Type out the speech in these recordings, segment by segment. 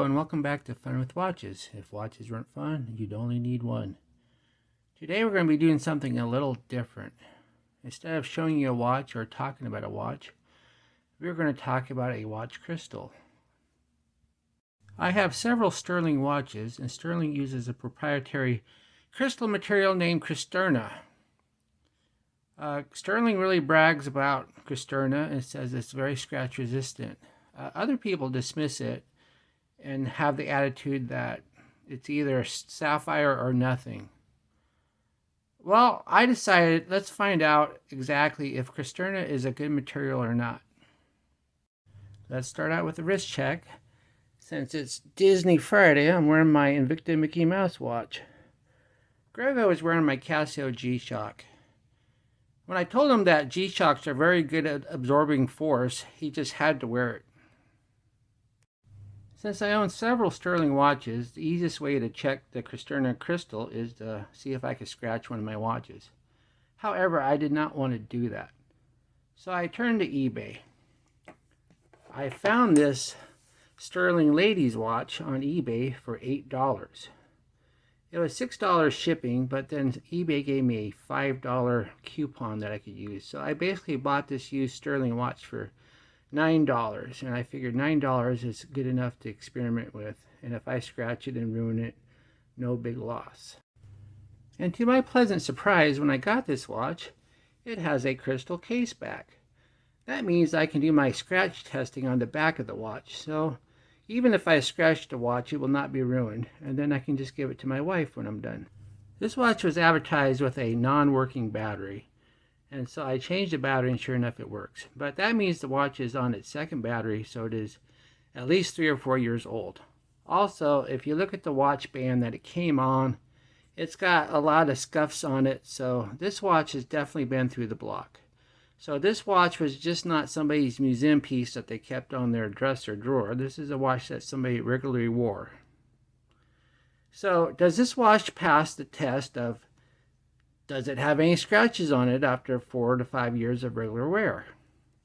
and welcome back to Fun with Watches. If watches weren't fun, you'd only need one. Today we're going to be doing something a little different. Instead of showing you a watch or talking about a watch, we're going to talk about a watch crystal. I have several Stuhrling watches, and Stuhrling uses a proprietary crystal material named Krysterna. Stuhrling really brags about Krysterna and says it's very scratch resistant. Other people dismiss it and have the attitude that it's either sapphire or nothing. Well, I decided let's find out exactly if Krysterna is a good material or not. Let's start out with the wrist check. Since it's Disney Friday, I'm wearing my Invicta Mickey Mouse watch. Grego is wearing my Casio G-Shock. When I told him that G-Shocks are very good at absorbing force, he just had to wear it. Since I own several Stuhrling watches, the easiest way to check the Krysterna crystal is to see if I could scratch one of my watches. However, I did not want to do that. So I turned to eBay. I found this Stuhrling ladies watch on eBay for $8. It was $6 shipping, but then eBay gave me a $5 coupon that I could use. So I basically bought this used Stuhrling watch for $9, and I figured $9 is good enough to experiment with, and if I scratch it and ruin it, no big loss. And to my pleasant surprise, when I got this watch, it has a crystal case back. That means I can do my scratch testing on the back of the watch, so even if I scratch the watch, it will not be ruined, and then I can just give it to my wife when I'm done. This watch was advertised with a non-working battery, and so I changed the battery, and sure enough it works. But that means the watch is on its second battery, so it is at least 3 or 4 years old. Also, if you look at the watch band that it came on, it's got a lot of scuffs on it, so this watch has definitely been through the block. So this watch was just not somebody's museum piece that they kept on their dresser drawer. This is a watch that somebody regularly wore. So does this watch pass the test of, does it have any scratches on it after 4 to 5 years of regular wear?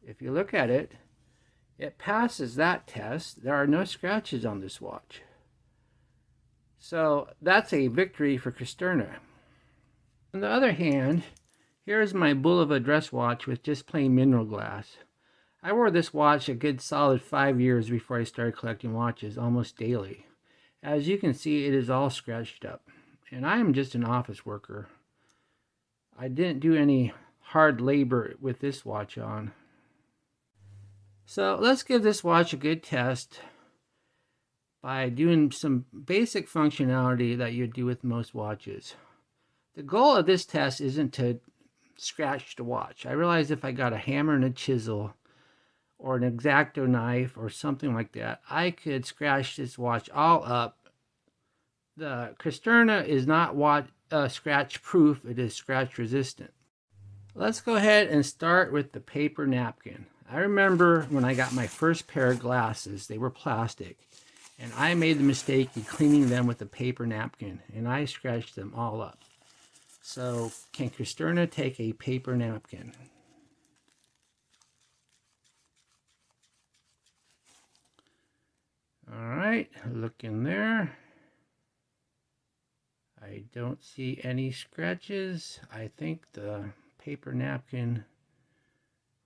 If you look at it, it passes that test. There are no scratches on this watch. So that's a victory for Krysterna. On the other hand, here is my Bulova dress watch with just plain mineral glass. I wore this watch a good solid 5 years before I started collecting watches, almost daily. As you can see, it is all scratched up. And I am just an office worker. I didn't do any hard labor with this watch on. So let's give this watch a good test by doing some basic functionality that you'd do with most watches. The goal of this test isn't to scratch the watch. I realize if I got a hammer and a chisel or an X-Acto knife or something like that, I could scratch this watch all up. The Krysterna is not scratch proof, it is scratch resistant. Let's go ahead and start with the paper napkin. I remember when I got my first pair of glasses, they were plastic, and I made the mistake of cleaning them with a paper napkin, and I scratched them all up. So can Krysterna take a paper napkin? All right, look in there. I don't see any scratches. I think the paper napkin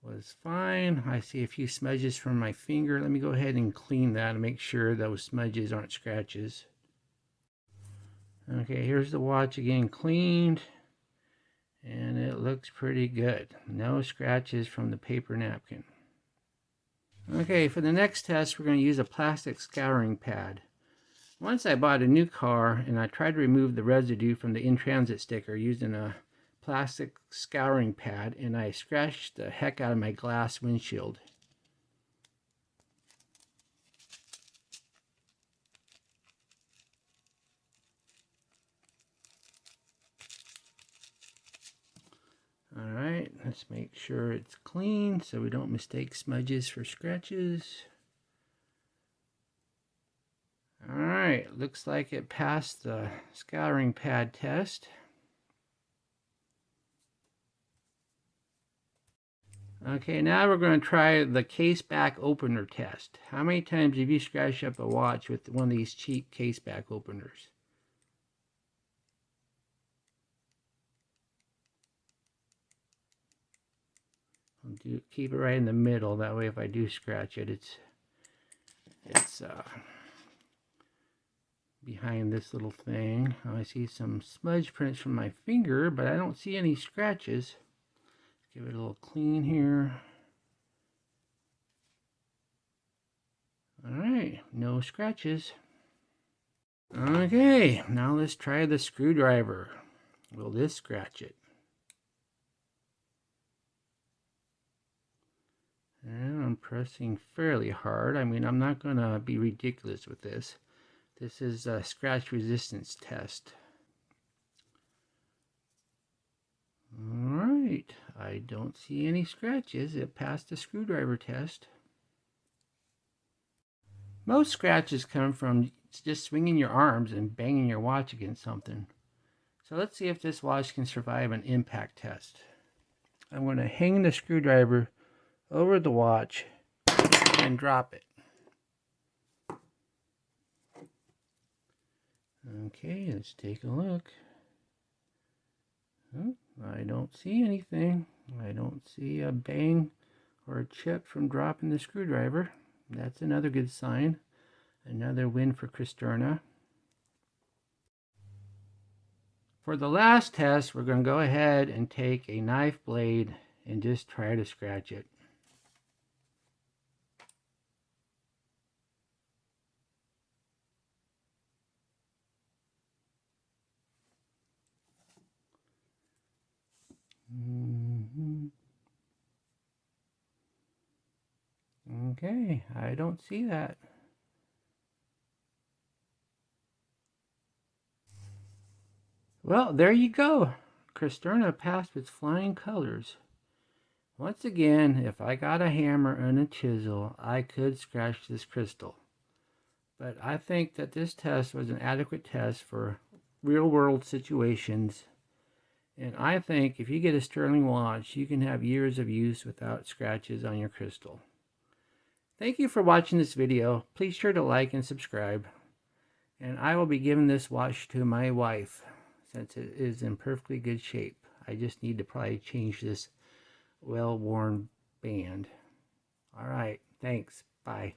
was fine. I see a few smudges from my finger. Let me go ahead and clean that and make sure those smudges aren't scratches. Okay, here's the watch again cleaned, and it looks pretty good. No scratches from the paper napkin. Okay, for the next test, we're going to use a plastic scouring pad. Once I bought a new car, and I tried to remove the residue from the in-transit sticker using a plastic scouring pad, and I scratched the heck out of my glass windshield. Alright, let's make sure it's clean so we don't mistake smudges for scratches. Alright, looks like it passed the scouring pad test. Okay, now we're going to try the case back opener test. How many times have you scratched up a watch with one of these cheap case back openers? Keep it right in the middle. That way if I do scratch it, it's behind this little thing. I see some smudge prints from my finger, but I don't see any scratches. Give it a little clean here. Alright, no scratches. Okay, now let's try the screwdriver. Will this scratch it? And I'm pressing fairly hard. I mean, I'm not going to be ridiculous with this. This is a scratch resistance test. Alright, I don't see any scratches. It passed the screwdriver test. Most scratches come from just swinging your arms and banging your watch against something. So let's see if this watch can survive an impact test. I'm going to hang the screwdriver over the watch and drop it. Okay, let's take a look. Oh, I don't see anything. I don't see a bang or a chip from dropping the screwdriver. That's another good sign. Another win for Krysterna. For the last test, we're going to go ahead and take a knife blade and just try to scratch it. Okay, I don't see that. Well, there you go. Krysterna passed with flying colors. Once again, if I got a hammer and a chisel, I could scratch this crystal. But I think that this test was an adequate test for real-world situations. And I think if you get a Stuhrling watch, you can have years of use without scratches on your crystal. Thank you for watching this video. Please sure to like and subscribe. And I will be giving this watch to my wife since it is in perfectly good shape. I just need to probably change this well-worn band. All right, thanks. Bye.